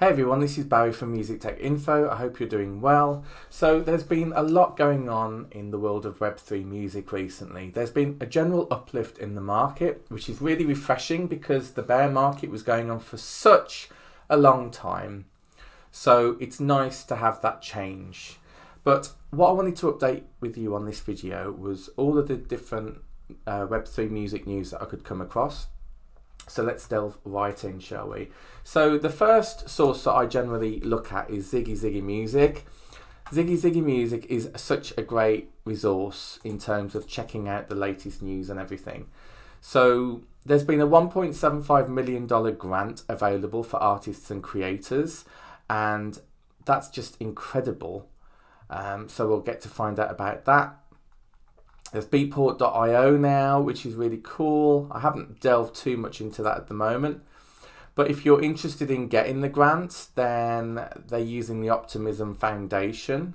Hey everyone, this is Barry from Music Tech Info. I hope you're doing well. So there's been a lot going on in the world of Web3 music recently. There's been a general uplift in the market, which is really refreshing because the bear market was going on for such a long time. So it's nice to have that change. But what I wanted to update with you on this video was all of the different Web3 music news that I could come across. So let's delve right in, shall we? So the first source that I generally look at is Ziggy Music. Ziggy Music is such a great resource in terms of checking out the latest news and everything. So there's been a $1.75 million grant available for artists and creators, and that's just incredible. So we'll get to find out about that. There's beatport.io now, which is really cool. I haven't delved too much into that at the moment. But if you're interested in getting the grant, then they're using the Optimism Foundation,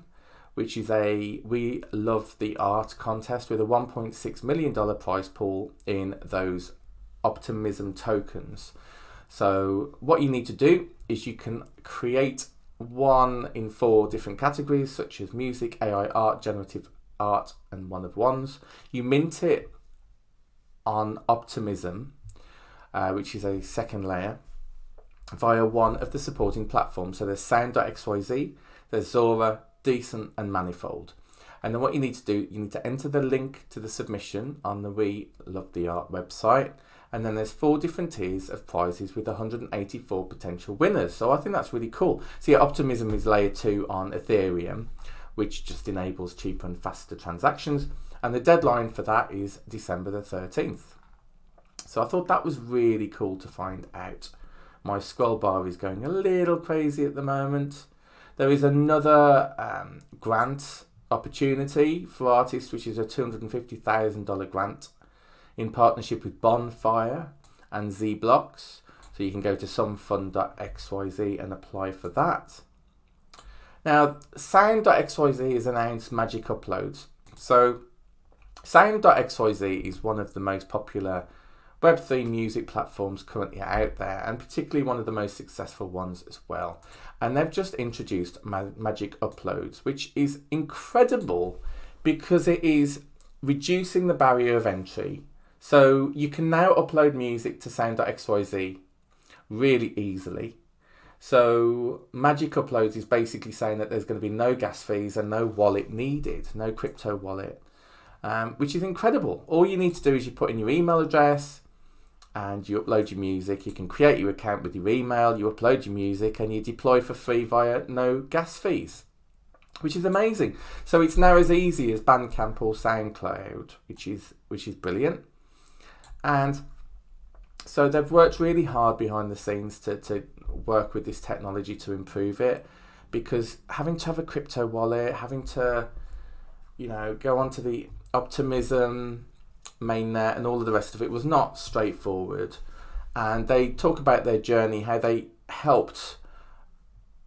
which is a We Love the Art contest with a $1.6 million prize pool in those Optimism tokens. So what you need to do is you can create 1 in 4 different categories, such as music, AI art, generative art, and one of ones. You mint it on Optimism, which is a second layer, via one of the supporting platforms. So there's Sound.xyz, there's Zora, Decent, and Manifold. And then what you need to do, you need to enter the link to the submission on the We Love the Art website. And then there's 4 different tiers of prizes with 184 potential winners. So I think that's really cool. So yeah, Optimism is layer 2 on Ethereum, which just enables cheaper and faster transactions. And the deadline for that is December the 13th. So I thought that was really cool to find out. My scroll bar is going a little crazy at the moment. There is another grant opportunity for artists, which is a $250,000 grant in partnership with Bonfire and Z-Blocks. So you can go to somefun.xyz and apply for that. Now, Sound.xyz has announced magic uploads. So Sound.xyz is one of the most popular Web3 music platforms currently out there, and particularly one of the most successful ones as well. And they've just introduced magic uploads, which is incredible because it is reducing the barrier of entry. So you can now upload music to Sound.xyz really easily. So Magic Uploads is basically saying that there's going to be no gas fees and no wallet needed, no crypto wallet, which is incredible. All you need to do is you put in your email address and you upload your music. You can create your account with your email, you upload your music, and you deploy for free via no gas fees, which is amazing. So it's now as easy as Bandcamp or SoundCloud, which is brilliant. And so they've worked really hard behind the scenes to work with this technology to improve it, because having to have a crypto wallet, having to, go onto the Optimism mainnet and all of the rest of it was not straightforward. And they talk about their journey, how they helped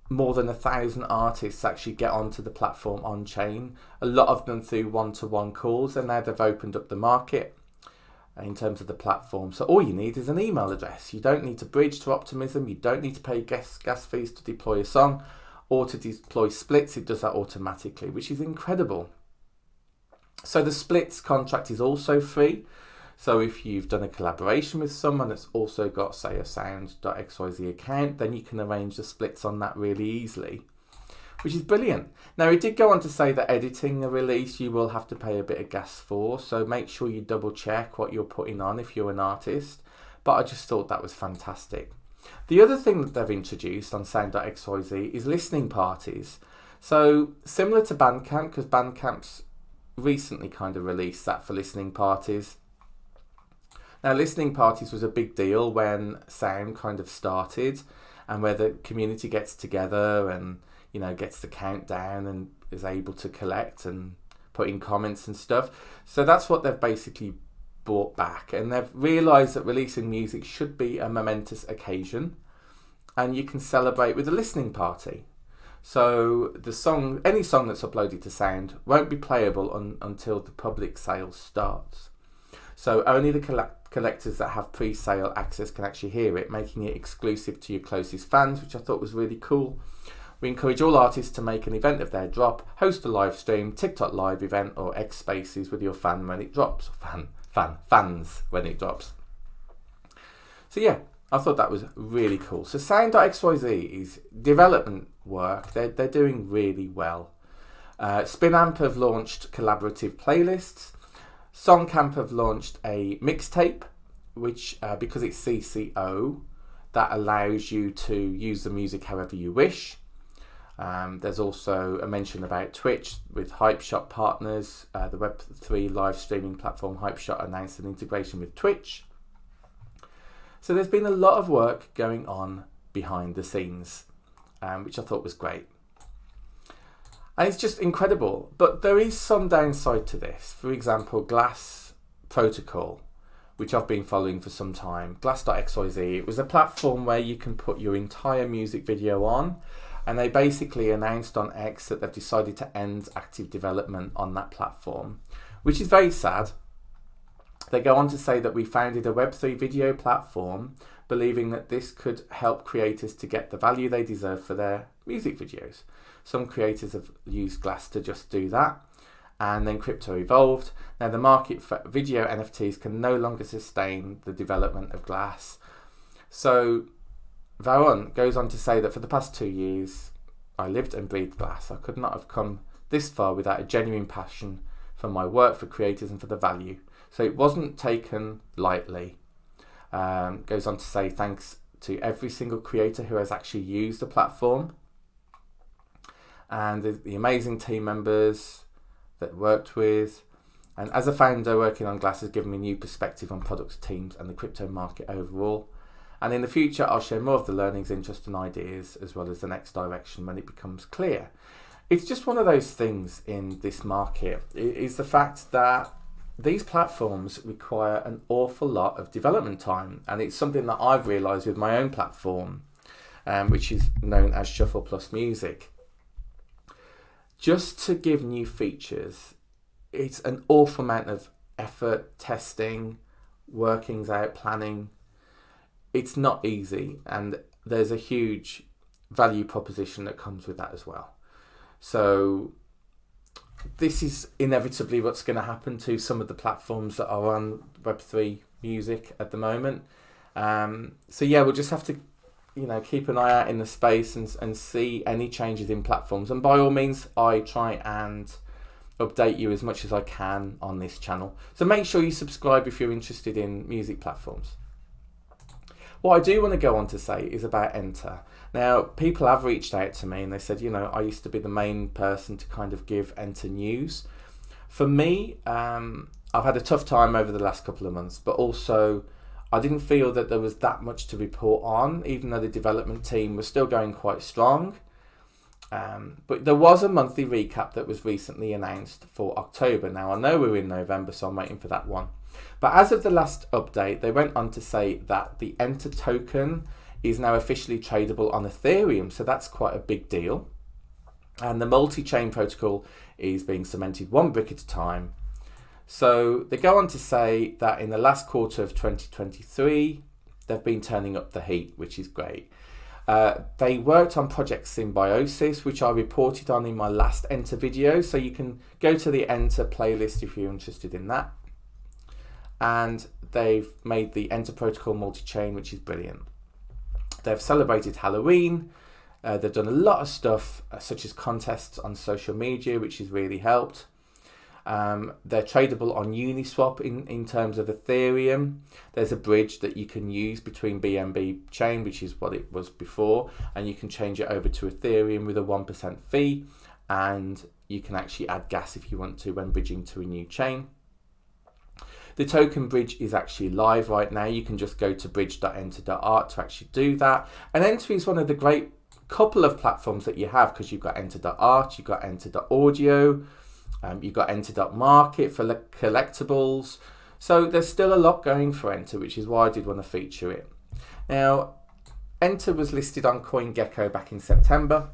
more than 1,000 artists actually get onto the platform on chain, a lot of them through one-to-one calls, and now they've opened up the market in terms of the platform. So all you need is an email address. You don't need to bridge to Optimism. You don't need to pay gas fees to deploy a song or to deploy splits. It does that automatically, which is incredible. So the splits contract is also free. So if you've done a collaboration with someone that's also got, say, a Sound.xyz account, then you can arrange the splits on that really easily, which is brilliant. Now, it did go on to say that editing a release, you will have to pay a bit of gas for, so make sure you double check what you're putting on if you're an artist. But I just thought that was fantastic. The other thing that they've introduced on Sound.xyz is listening parties. So similar to Bandcamp, because Bandcamp's recently kind of released that for listening parties. Now, listening parties was a big deal when Sound kind of started, and where the community gets together and gets the countdown and is able to collect and put in comments and stuff. So that's what they've basically brought back, and they've realised that releasing music should be a momentous occasion, and you can celebrate with a listening party. So any song that's uploaded to Sound won't be playable until the public sale starts. So only the collectors that have pre-sale access can actually hear it, making it exclusive to your closest fans, which I thought was really cool. We encourage all artists to make an event of their drop, host a live stream, TikTok live event, or X Spaces with your fan when it drops. Fans when it drops. So yeah, I thought that was really cool. So Sound.xyz is development work. They're doing really well. Spinamp have launched collaborative playlists. Songcamp have launched a mixtape, which because it's CC0, that allows you to use the music however you wish. There's also a mention about Twitch with Hypeshot partners. The Web3 live streaming platform Hypeshot announced an integration with Twitch. So there's been a lot of work going on behind the scenes, which I thought was great. And it's just incredible. But there is some downside to this. For example, Glass Protocol, which I've been following for some time. Glass.xyz, it was a platform where you can put your entire music video on. And they basically announced on X that they've decided to end active development on that platform, which is very sad. They go on to say that we founded a Web3 video platform, believing that this could help creators to get the value they deserve for their music videos. Some creators have used Glass to just do that, and then crypto evolved. Now the market for video NFTs can no longer sustain the development of Glass. So Varun goes on to say that for the past 2 years, I lived and breathed Glass. I could not have come this far without a genuine passion for my work, for creators and for the value. So it wasn't taken lightly. Goes on to say thanks to every single creator who has actually used the platform, and the amazing team members that worked with. And as a founder working on Glass has given me new perspective on products, teams and the crypto market overall. And in the future, I'll share more of the learnings, interests and ideas, as well as the next direction when it becomes clear. It's just one of those things in this market, is the fact that these platforms require an awful lot of development time. And it's something that I've realised with my own platform, which is known as Shuffle Plus Music. Just to give new features, it's an awful amount of effort, testing, workings out, planning. It's not easy, and there's a huge value proposition that comes with that as well. So this is inevitably what's going to happen to some of the platforms that are on Web3 music at the moment. So yeah, we'll just have to keep an eye out in the space and see any changes in platforms. And by all means, I try and update you as much as I can on this channel. So make sure you subscribe if you're interested in music platforms. What I do want to go on to say is about Enter. Now, people have reached out to me and they said, I used to be the main person to kind of give Enter news. For me, I've had a tough time over the last couple of months, but also I didn't feel that there was that much to report on, even though the development team was still going quite strong. But there was a monthly recap that was recently announced for October. Now, I know we're in November, so I'm waiting for that one. But as of the last update, they went on to say that the Enter token is now officially tradable on Ethereum. So that's quite a big deal. And the multi-chain protocol is being cemented one brick at a time. So they go on to say that in the last quarter of 2023, they've been turning up the heat, which is great. They worked on Project Symbiosis, which I reported on in my last Enter video. So you can go to the Enter playlist if you're interested in that. And they've made the Enter protocol multi-chain, which is brilliant. They've celebrated Halloween. They've done a lot of stuff, such as contests on social media, which has really helped. They're tradable on Uniswap in terms of Ethereum. There's a bridge that you can use between BNB chain, which is what it was before, and you can change it over to Ethereum with a 1% fee, and you can actually add gas if you want to when bridging to a new chain. The token bridge is actually live right now. You can just go to bridge.enter.art to actually do that. And Enter is one of the great couple of platforms that you have, because you've got enter.art, you've got enter.audio, you've got enter.market for collectibles. So there's still a lot going for Enter, which is why I did want to feature it. Now, Enter was listed on CoinGecko back in September,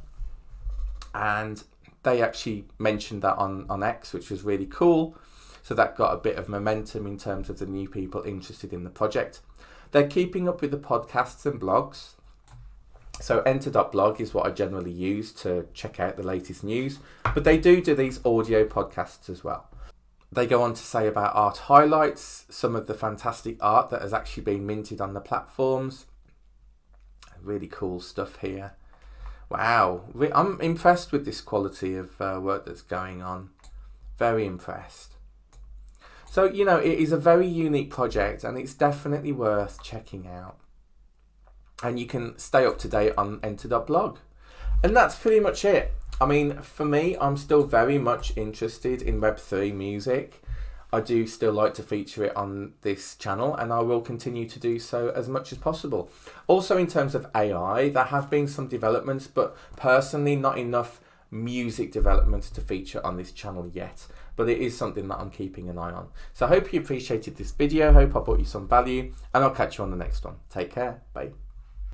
and they actually mentioned that on X, which was really cool. so that got a bit of momentum in terms of the new people interested in the project. They're keeping up with the podcasts and blogs. So enter.blog is what I generally use to check out the latest news, but they do these audio podcasts as well. They go on to say about art highlights, some of the fantastic art that has actually been minted on the platforms. Really cool stuff here. Wow, I'm impressed with this quality of work that's going on. Very impressed. So, you know, it is a very unique project and it's definitely worth checking out. And you can stay up to date on enter.blog. And that's pretty much it. I mean, for me, I'm still very much interested in Web3 music. I do still like to feature it on this channel, and I will continue to do so as much as possible. Also, in terms of AI, there have been some developments, but personally not enough music developments to feature on this channel yet. But it is something that I'm keeping an eye on. So I hope you appreciated this video. Hope I brought you some value, and I'll catch you on the next one. Take care. Bye.